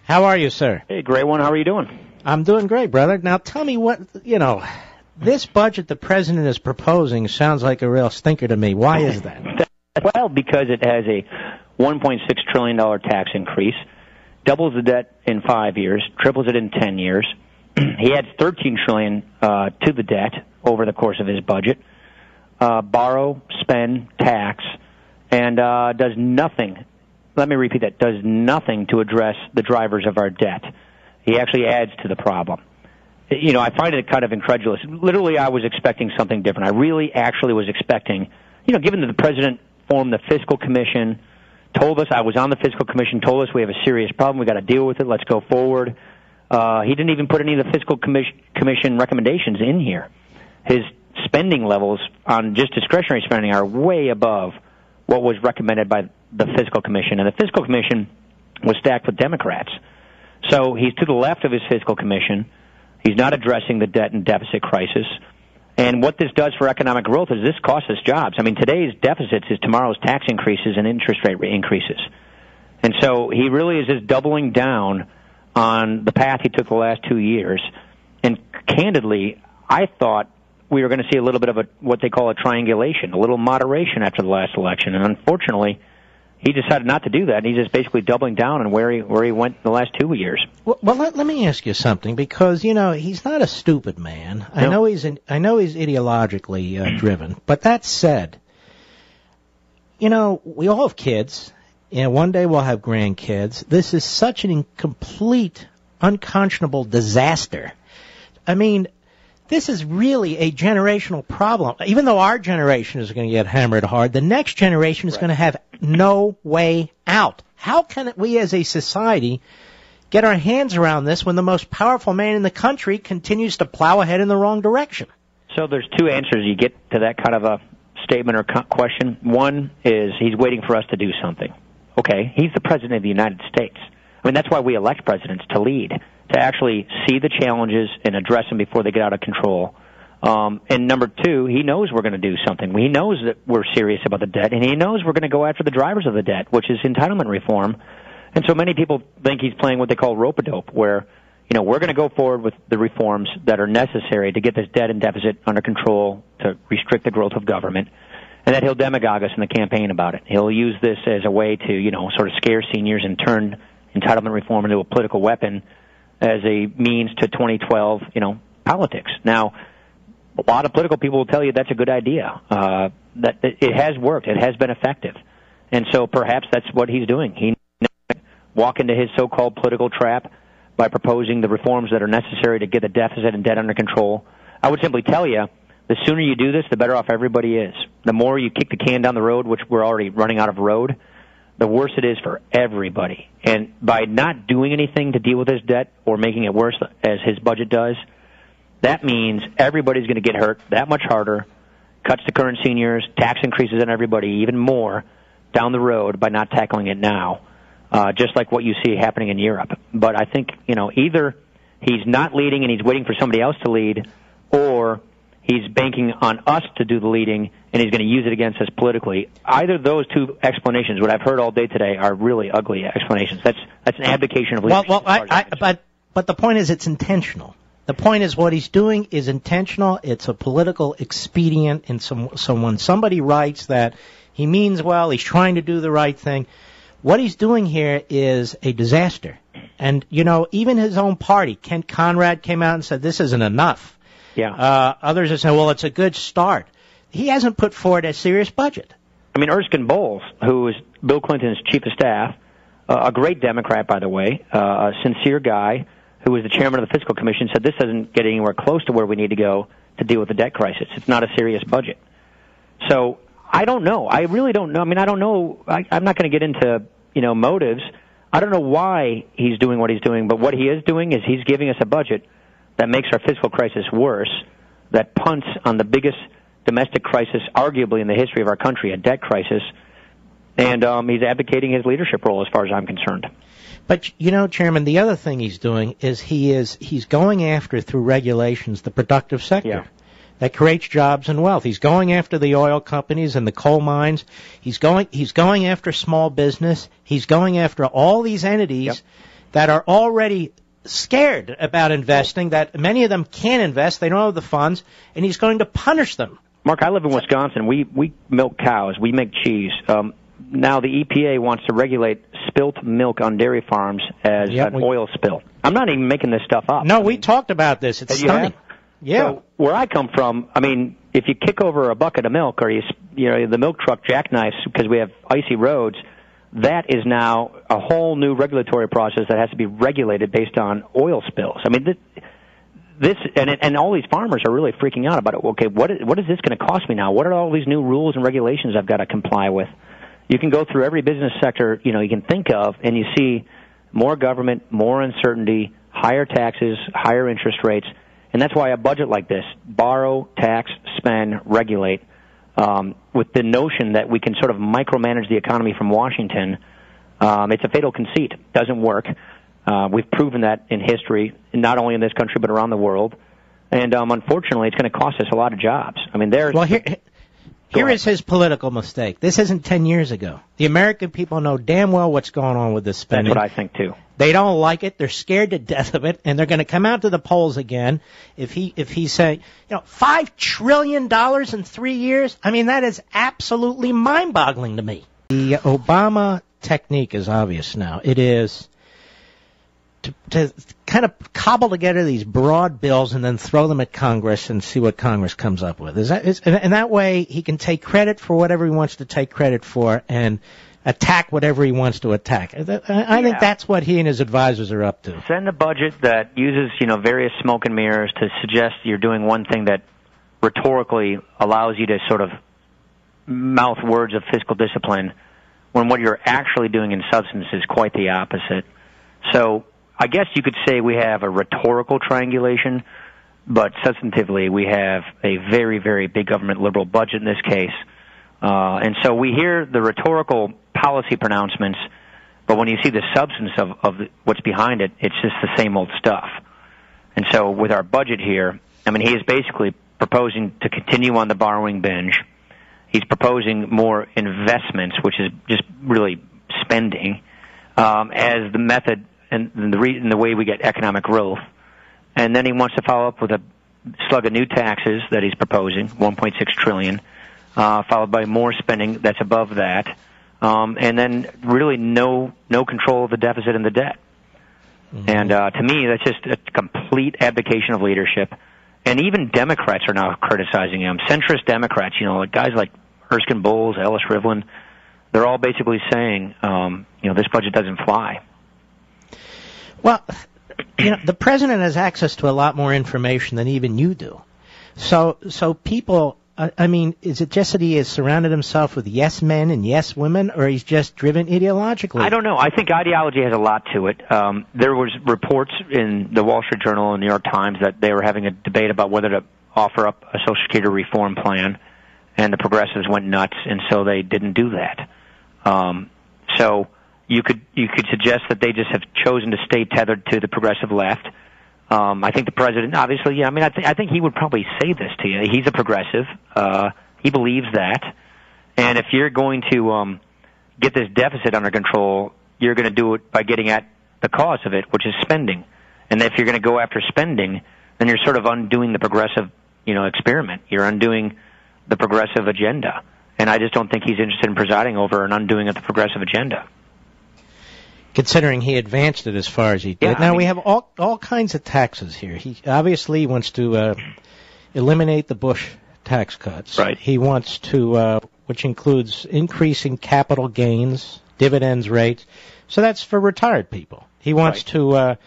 How are you, sir? Hey, great one. How are you doing? I'm doing great, brother. Now, tell me what, this budget the president is proposing sounds like a real stinker to me. Why is that? Well, because it has a $1.6 trillion tax increase, doubles the debt in 5 years, triples it in 10 years. He adds $13 trillion to the debt over the course of his budget, borrow, spend, tax, and does nothing. Let me repeat that, does nothing to address the drivers of our debt. He actually adds to the problem. I find it kind of incredulous. Literally, I was expecting something different. I really actually was expecting, given that the president formed the fiscal commission, told us, I was on the fiscal commission, told us we have a serious problem, we got to deal with it, let's go forward. He didn't even put any of the fiscal commission recommendations in here. His spending levels on just discretionary spending are way above what was recommended by the fiscal commission, and the fiscal commission was stacked with Democrats. So he's to the left of his fiscal commission. He's not addressing the debt and deficit crisis. And what this does for economic growth is this costs us jobs. I mean, today's deficits is tomorrow's tax increases and interest rate increases. And so he really is just doubling down on the path he took the last 2 years. And candidly, I thought we were going to see a little bit of what they call a triangulation, a little moderation after the last election. And unfortunately, he decided not to do that, and he's just basically doubling down on where he went the last 2 years. Well, let me ask you something, because he's not a stupid man. No. I know he's ideologically driven, but that said, we all have kids, and one day we'll have grandkids. This is such an incomplete, unconscionable disaster. I mean, this is really a generational problem. Even though our generation is going to get hammered hard, the next generation is going to have no way out. How can we as a society get our hands around this when the most powerful man in the country continues to plow ahead in the wrong direction? So there's two answers you get to that kind of a statement or question. One is he's waiting for us to do something. Okay, he's the president of the United States. I mean, that's why we elect presidents, to lead, to actually see the challenges and address them before they get out of control. And number two, he knows we're going to do something. He knows that we're serious about the debt, and he knows we're going to go after the drivers of the debt, which is entitlement reform. And so many people think he's playing what they call rope-a-dope, where, we're going to go forward with the reforms that are necessary to get this debt and deficit under control, to restrict the growth of government, and that he'll demagogue us in the campaign about it. He'll use this as a way to, sort of scare seniors and turn entitlement reform into a political weapon as a means to 2012, politics. Now, a lot of political people will tell you that's a good idea, that it has worked, it has been effective. And so perhaps that's what he's doing. He walk into his so-called political trap by proposing the reforms that are necessary to get the deficit and debt under control. I would simply tell you, the sooner you do this, the better off everybody is. The more you kick the can down the road, which we're already running out of road, the worse it is for everybody. And by not doing anything to deal with this debt or making it worse, as his budget does, that means everybody's going to get hurt that much harder, cuts to current seniors, tax increases on everybody even more down the road by not tackling it now, just like what you see happening in Europe. But I think, either he's not leading and he's waiting for somebody else to lead, or he's banking on us to do the leading, and he's going to use it against us politically. Either of those two explanations, what I've heard all day today, are really ugly explanations. That's an abdication of leadership. But the point is, it's intentional. The point is, what he's doing is intentional. It's a political expedient, and when somebody writes that he means well, he's trying to do the right thing, what he's doing here is a disaster. And, even his own party, Kent Conrad, came out and said this isn't enough. Yeah. Others are saying, well, it's a good start. He hasn't put forward a serious budget. I mean, Erskine Bowles, who is Bill Clinton's chief of staff, a great Democrat, by the way, a sincere guy, who was the chairman of the fiscal commission, said this doesn't get anywhere close to where we need to go to deal with the debt crisis. It's not a serious budget. So I don't know. I really don't know. I mean, I don't know. I'm not going to get into, motives. I don't know why he's doing what he's doing, but what he is doing is he's giving us a budget that makes our fiscal crisis worse, that punts on the biggest domestic crisis, arguably in the history of our country, a debt crisis, and he's abdicating his leadership role as far as I'm concerned. But, Chairman, the other thing he's doing is he's going after, through regulations, the productive sector that creates jobs and wealth. He's going after the oil companies and the coal mines. He's going after small business. He's going after all these entities. that are already scared about investing, that many of them can't invest, they don't have the funds, and he's going to punish them. Mark, I live in Wisconsin. We milk cows. We make cheese. Now the EPA wants to regulate spilt milk on dairy farms as an oil spill. I'm not even making this stuff up. No, we talked about this. It's stunning. Yeah. So where I come from, I mean, if you kick over a bucket of milk or the milk truck jackknifes because we have icy roads, that is now a whole new regulatory process that has to be regulated based on oil spills. I mean, this and all these farmers are really freaking out about it. Okay, what is this going to cost me now? What are all these new rules and regulations I've got to comply with? You can go through every business sector you can think of, and you see more government, more uncertainty, higher taxes, higher interest rates, and that's why a budget like this: borrow, tax, spend, regulate. With the notion that we can sort of micromanage the economy from Washington, it's a fatal conceit. It doesn't work. We've proven that in history, not only in this country but around the world. And unfortunately, it's going to cost us a lot of jobs. I mean, here is his political mistake. This isn't 10 years ago. The American people know damn well what's going on with this spending. That's what I think, too. They don't like it. They're scared to death of it, and they're going to come out to the polls again if he say, $5 trillion in 3 years. I mean, that is absolutely mind-boggling to me. The Obama technique is obvious now. It is to kind of cobble together these broad bills and then throw them at Congress and see what Congress comes up with. And that way he can take credit for whatever he wants to take credit for and attack whatever he wants to attack. I think that's what he and his advisors are up to. Send a budget that uses, various smoke and mirrors to suggest you're doing one thing that rhetorically allows you to sort of mouth words of fiscal discipline when what you're actually doing in substance is quite the opposite. So I guess you could say we have a rhetorical triangulation, but substantively we have a very, very big government liberal budget in this case. And so we hear the rhetorical policy pronouncements, but when you see the substance of what's behind it, it's just the same old stuff. And so with our budget here, I mean, he is basically proposing to continue on the borrowing binge. He's proposing more investments, which is just really spending, as the method and the way we get economic growth. And then he wants to follow up with a slug of new taxes that he's proposing, $1.6 trillion, followed by more spending that's above that, and then really no control of the deficit and the debt. Mm-hmm. And to me, that's just a complete abdication of leadership. And even Democrats are now criticizing him. Centrist Democrats, like guys like Erskine Bowles, Ellis Rivlin, they're all basically saying, this budget doesn't fly. Well, the president has access to a lot more information than even you do. So people, I mean, is it just that he has surrounded himself with yes men and yes women, or he's just driven ideologically? I don't know. I think ideology has a lot to it. There was reports in the Wall Street Journal and New York Times that they were having a debate about whether to offer up a Social Security reform plan, and the progressives went nuts, and so they didn't do that. So you could suggest that they just have chosen to stay tethered to the progressive left. I think the president, obviously, I think he would probably say this to you. He's a progressive. He believes that. And if you're going to get this deficit under control, you're going to do it by getting at the cause of it, which is spending. And if you're going to go after spending, then you're sort of undoing the progressive, experiment. You're undoing the progressive agenda. And I just don't think he's interested in presiding over an undoing of the progressive agenda. Considering he advanced it as far as he did. Yeah, now, we have all kinds of taxes here. He obviously wants to eliminate the Bush tax cuts. Right. He wants to, which includes increasing capital gains, dividends rates. So that's for retired people. He wants to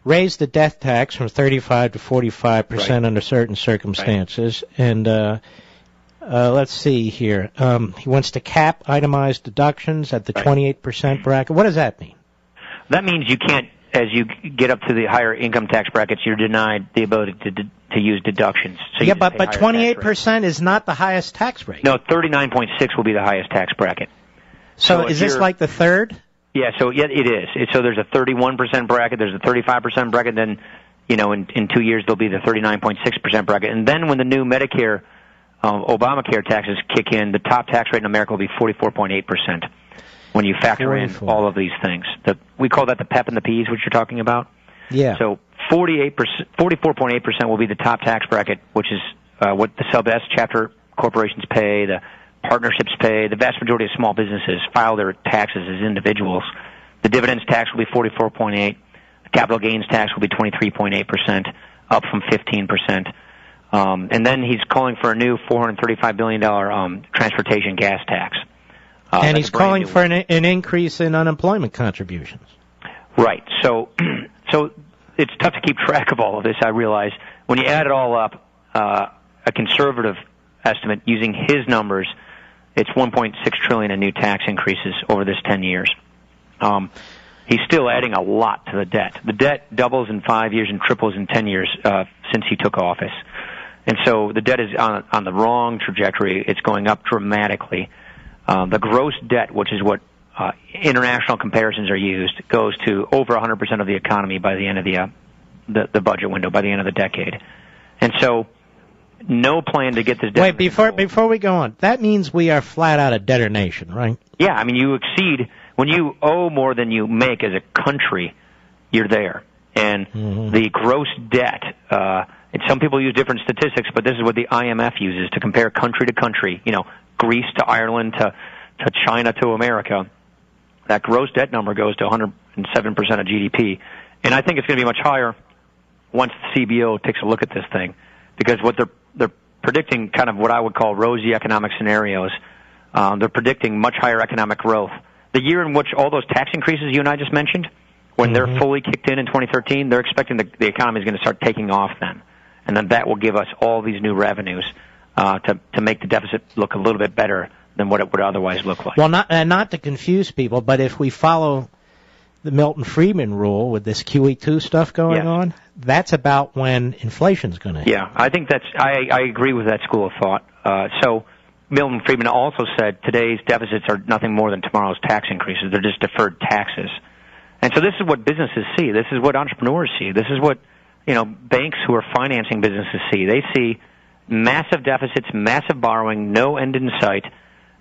raise the death tax from 35 to 45% under certain circumstances. Right. And let's see here. He wants to cap itemized deductions at the 28% bracket. What does that mean? That means you can't, as you get up to the higher income tax brackets, you're denied the ability to use deductions. So yeah, but 28% is not the highest tax rate. No, 39.6 will be the highest tax bracket. So is this like the third? Yeah, so it is. So there's a 31% bracket, there's a 35% bracket, then, in 2 years there'll be the 39.6% bracket. And then when the new Medicare Obamacare taxes kick in, the top tax rate in America will be 44.8%. when you factor in all of these things. We call that the PEP and the Ps, which you're talking about. Yeah. So 44.8% will be the top tax bracket, which is what the sub-S chapter corporations pay, the partnerships pay. The vast majority of small businesses file their taxes as individuals. The dividends tax will be 44.8%. The capital gains tax will be 23.8%, up from 15%. And then he's calling for a new $435 billion transportation gas tax. And he's calling for an increase in unemployment contributions. Right. So it's tough to keep track of all of this, I realize. When you add it all up, a conservative estimate using his numbers, it's $1.6 trillion in new tax increases over this 10 years. He's still adding a lot to the debt. The debt doubles in 5 years and triples in 10 years since he took office. And so the debt is on the wrong trajectory. It's going up dramatically. The gross debt, which is what international comparisons are used, goes to over 100% of the economy by the end of the budget window, by the end of the decade. And so no plan to get this debt. Wait, before we go on, that means we are flat out a debtor nation, right? Yeah, I mean, you exceed, when you owe more than you make as a country, you're there. And the gross debt, and some people use different statistics, but this is what the IMF uses to compare country to country, Greece to Ireland to China to America. That gross debt number goes to 107% of GDP. And I think it's going to be much higher once the CBO takes a look at this thing, because what they're predicting, kind of what I would call rosy economic scenarios. They're predicting much higher economic growth. The year in which all those tax increases you and I just mentioned, when they're fully kicked in 2013, they're expecting the economy is going to start taking off then. And then that will give us all these new revenues to make the deficit look a little bit better than what it would otherwise look like. Well, not to confuse people, but if we follow the Milton Friedman rule with this QE2 stuff going on, that's about when inflation's going to hit. Yeah, I think I agree with that school of thought. So Milton Friedman also said today's deficits are nothing more than tomorrow's tax increases. They're just deferred taxes. And so this is what businesses see. This is what entrepreneurs see. This is what, banks who are financing businesses see. They see massive deficits, massive borrowing, no end in sight.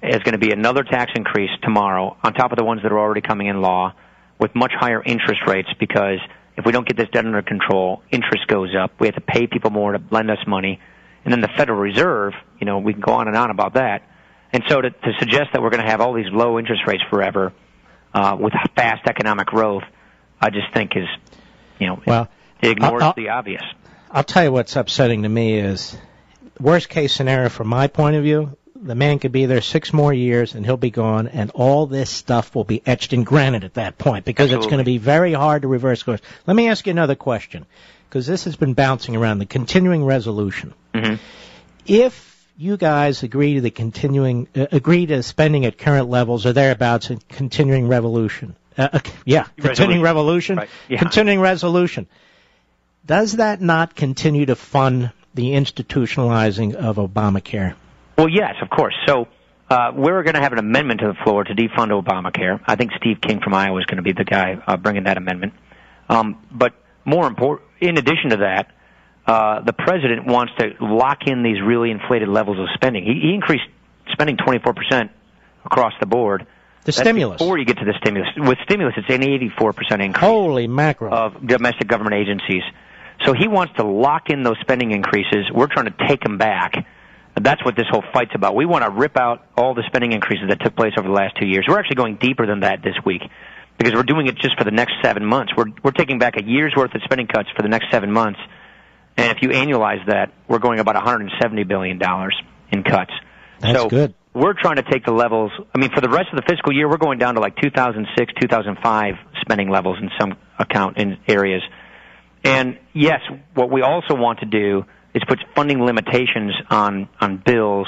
Is going to be another tax increase tomorrow on top of the ones that are already coming in law, with much higher interest rates, because if we don't get this debt under control, interest goes up. We have to pay people more to lend us money. And then the Federal Reserve, we can go on and on about that. And so to suggest that we're going to have all these low interest rates forever with fast economic growth, I just think is, it ignores the obvious. I'll tell you what's upsetting to me is, worst case scenario from my point of view, the man could be there 6 more years and he'll be gone, and all this stuff will be etched in granite at that point, because It's going to be very hard to reverse course. Let me ask you another question, because this has been bouncing around, the continuing resolution. If you guys agree to spending at current levels or thereabouts in continuing revolution, continuing revolution, right. Yeah. Continuing resolution, does that not continue to fund the institutionalizing of Obamacare? Well, yes, of course. So we're going to have an amendment to the floor to defund Obamacare. I think Steve King from Iowa is going to be the guy bringing that amendment. But more important, in addition to that, the president wants to lock in these really inflated levels of spending. He increased spending 24% across the board. That's stimulus. Before you get to the stimulus. With stimulus, it's an 84% increase. Holy mackerel. Of domestic government agencies. So he wants to lock in those spending increases. We're trying to take them back. That's what this whole fight's about. We want to rip out all the spending increases that took place over the last 2 years. We're actually going deeper than that this week, because we're doing it just for the next 7 months. We're taking back a year's worth of spending cuts for the next 7 months. And if you annualize that, we're going about $170 billion in cuts. That's good. We're trying to take the levels. I mean, for the rest of the fiscal year, we're going down to like 2006, 2005 spending levels in some in areas. And yes, what we also want to do is put funding limitations on bills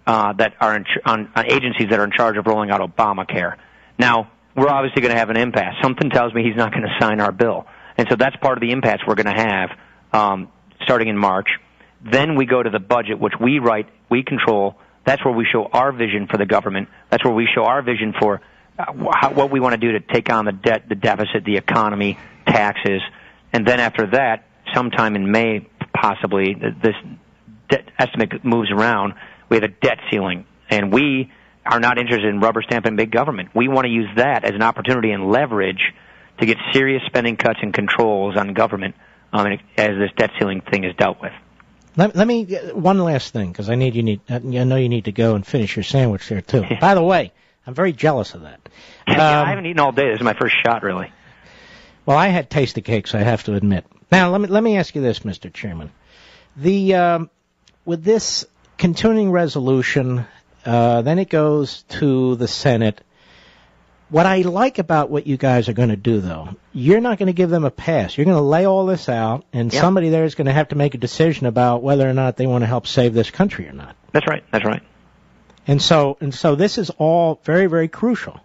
that are on agencies that are in charge of rolling out Obamacare. Now, we're obviously going to have an impasse. Something tells me he's not going to sign our bill. And so that's part of the impasse we're going to have starting in March. Then we go to the budget, which we write, we control. That's where we show our vision for the government. That's where we show our vision for what we want to do to take on the debt, the deficit, the economy, taxes. And then after that, sometime in May, possibly, this debt estimate moves around. We have a debt ceiling, and we are not interested in rubber stamping big government. We want to use that as an opportunity and leverage to get serious spending cuts and controls on government as this debt ceiling thing is dealt with. Let me one last thing, because I know you need to go and finish your sandwich there too. By the way, I'm very jealous of that. I haven't eaten all day. This is my first shot, really. Well, I had tasty cakes, I have to admit. Now, let me ask you this, Mr. Chairman. With this continuing resolution, then it goes to the Senate. What I like about what you guys are going to do, though, you're not going to give them a pass. You're going to lay all this out, and somebody there is going to have to make a decision about whether or not they want to help save this country or not. That's right. That's right. And so this is all very, very crucial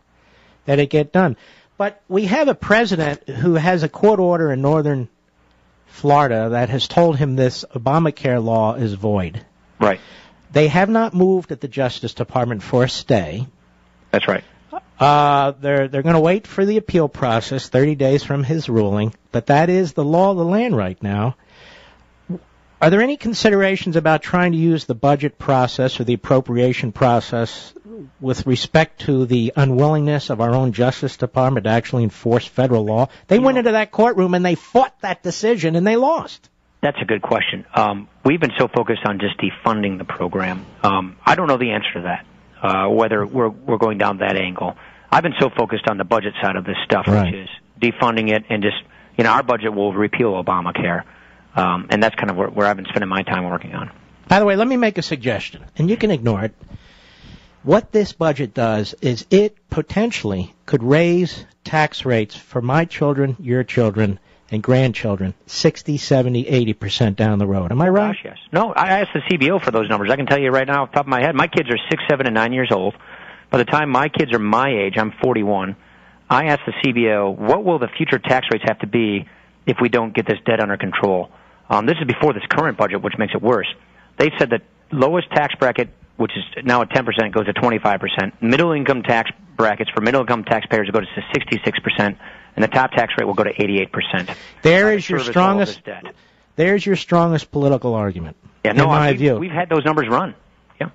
that it get done. But we have a president who has a court order in northern Florida that has told him this Obamacare law is void. Right. They have not moved at the Justice Department for a stay. That's right. They're going to wait for the appeal process, 30 days from his ruling, but that is the law of the land right now. Are there any considerations about trying to use the budget process or the appropriation process with respect to the unwillingness of our own Justice Department to actually enforce federal law? They went into that courtroom and they fought that decision and they lost. That's a good question. We've been so focused on just defunding the program. I don't know the answer to that, whether we're going down that angle. I've been so focused on the budget side of this stuff, right, which is defunding it and just, our budget will repeal Obamacare. And that's kind of where I've been spending my time working on. By the way, let me make a suggestion, and you can ignore it. What this budget does is it potentially could raise tax rates for my children, your children, and grandchildren 60, 70, 80% down the road. Am I right? Gosh, yes. No, I asked the CBO for those numbers. I can tell you right now off the top of my head, my kids are 6, 7, and 9 years old. By the time my kids are my age, I'm 41, I asked the CBO, what will the future tax rates have to be if we don't get this debt under control? This is before this current budget, which makes it worse. They said that lowest tax bracket, which is now at 10%, goes to 25%. Middle-income tax brackets for middle-income taxpayers go to 66%, and the top tax rate will go to 88%. There's your strongest political argument, in my view. We've had those numbers run. Yeah.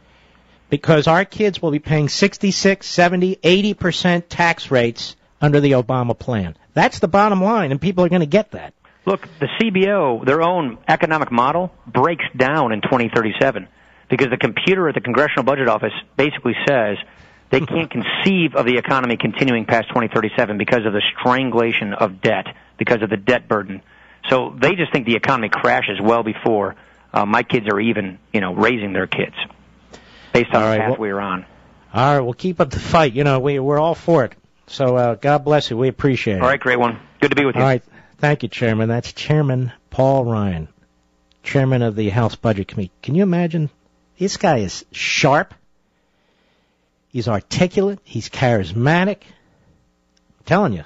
Because our kids will be paying 66, 70, 80% tax rates under the Obama plan. That's the bottom line, and people are going to get that. Look, the CBO, their own economic model, breaks down in 2037 because the computer at the Congressional Budget Office basically says they can't conceive of the economy continuing past 2037 because of the strangulation of debt, because of the debt burden. So they just think the economy crashes well before my kids are even, raising their kids based on the path we're on. All right, we'll keep up the fight. We're all for it. So God bless you. We appreciate it. All right, great one. Good to be with you. All right. Thank you, Chairman. That's Chairman Paul Ryan, Chairman of the House Budget Committee. Can you imagine? This guy is sharp. He's articulate. He's charismatic. I'm telling you,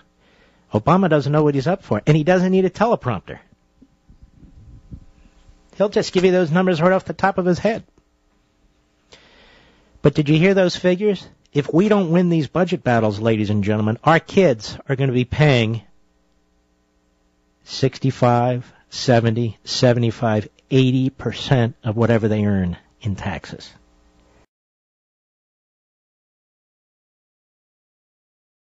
Obama doesn't know what he's up for, and he doesn't need a teleprompter. He'll just give you those numbers right off the top of his head. But did you hear those figures? If we don't win these budget battles, ladies and gentlemen, our kids are going to be paying 65, 70, 75, 80% of whatever they earn in taxes.